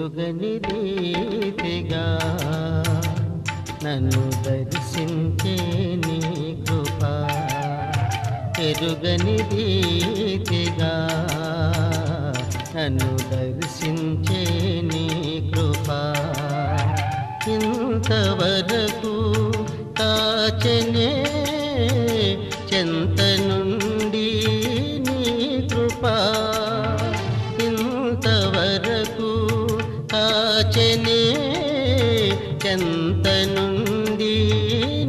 ఎరుగని రీతిగా నన్ను దర్శించే నీ కృప, ఎరుగని రీతిగా నన్ను దర్శించే నీ కృప, ఇంతవరకు కాచెనే చెంత నుండి నీ కృప, ఇంతవరకు కాచెనే చెంత నుండి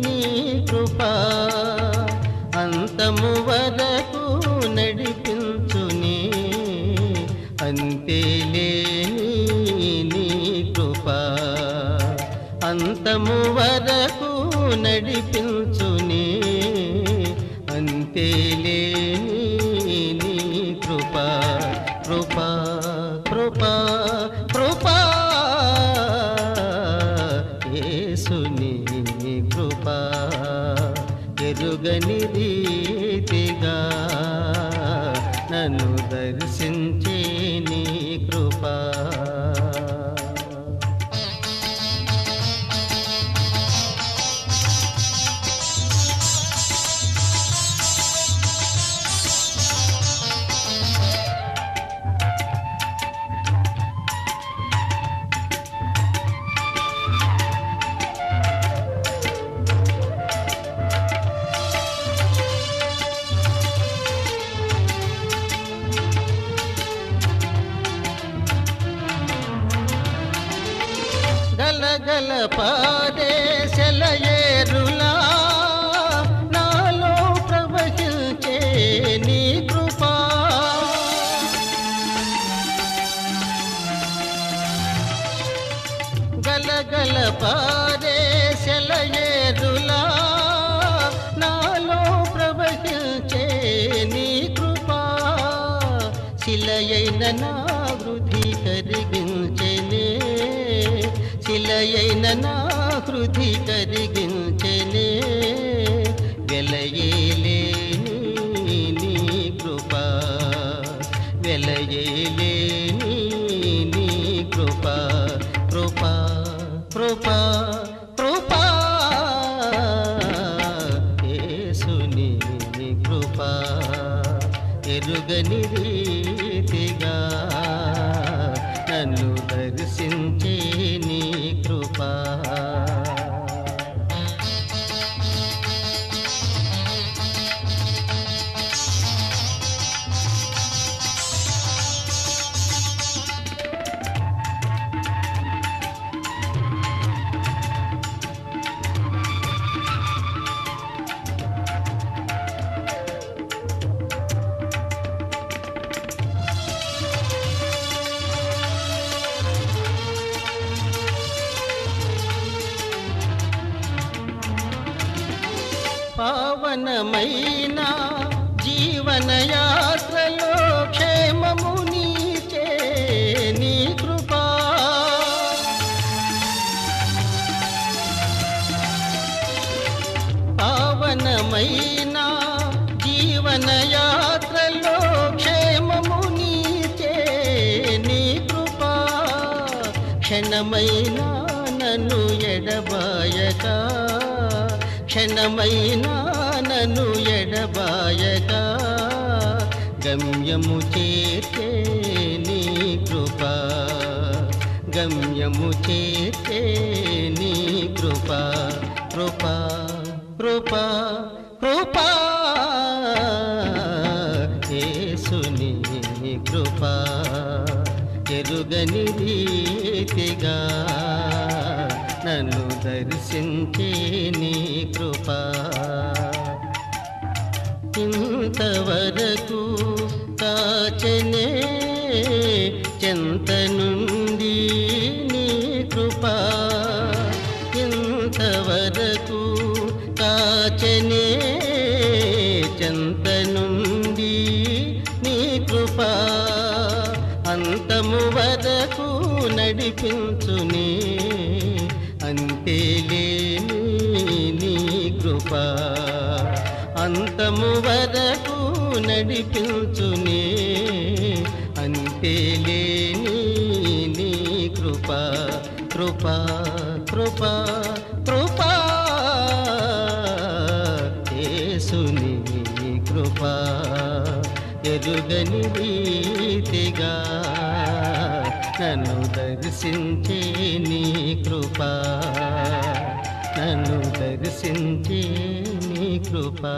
నీ కృప, అంతము వరకు నడిపించుని అంతేలేని నీ కృప, అంతము వరకు నడిపించుని అంతేలేని నీ కృప, కృప కృప కృప యేసుని కృప, ఎరుగని రీతిగా నన్ను దర్శించే నీ కృప. గలగల పారే సెలయేరులా నాలో ప్రవహించే నీ కృప, గలగల పారే సెలయేరులా నాలో ప్రవహించే నీ కృప, శిలయైన నా వృద్ధి కరిగించెనే, శిలయైన నా హృది కరిగించెనే, వెలయేలేని నీ కృప, వెలయేలేని నీ కృప, కృప కృప కృప యేసుని కృప, ఎరుగని రీతిగా నన్ను దర్శించే నీ కృప. పావనమైన జీవన యాత్రలో క్షేమము నీచే నీ కృప, పావనమైన జీవన యాత్రలో క్షేమము నీచే నీ కృప, క్షణమైన నన్ను ఎడబాయక, క్షణమైనా నన్ను ఎడబాయక, గమ్యము చేర్చే నీ కృప, గమ్యము చేర్చే నీ కృప, కృప కృప కృప యేసుని కృప, ఎరుగని రీతిగా నన్ను దర్శించే నీ కృప, ఇంతవరకు కాచెనే చెంత నుండి నీ కృప, ఇంతవరకు కాచెనే చెంత నుండి నీ కృప, అంతము వరకు నడిపించుని అంతేలేని నీ కృప, అంతము వరకు నడిపించుని అంతేలేని నీ కృప. కృపా కృపా కృపా కృపా యేసుని కృపా ఎరుగని రీతిగా నన్ను దర్శించే నీ కృపా నన్ను దర్శించే నీ కృపా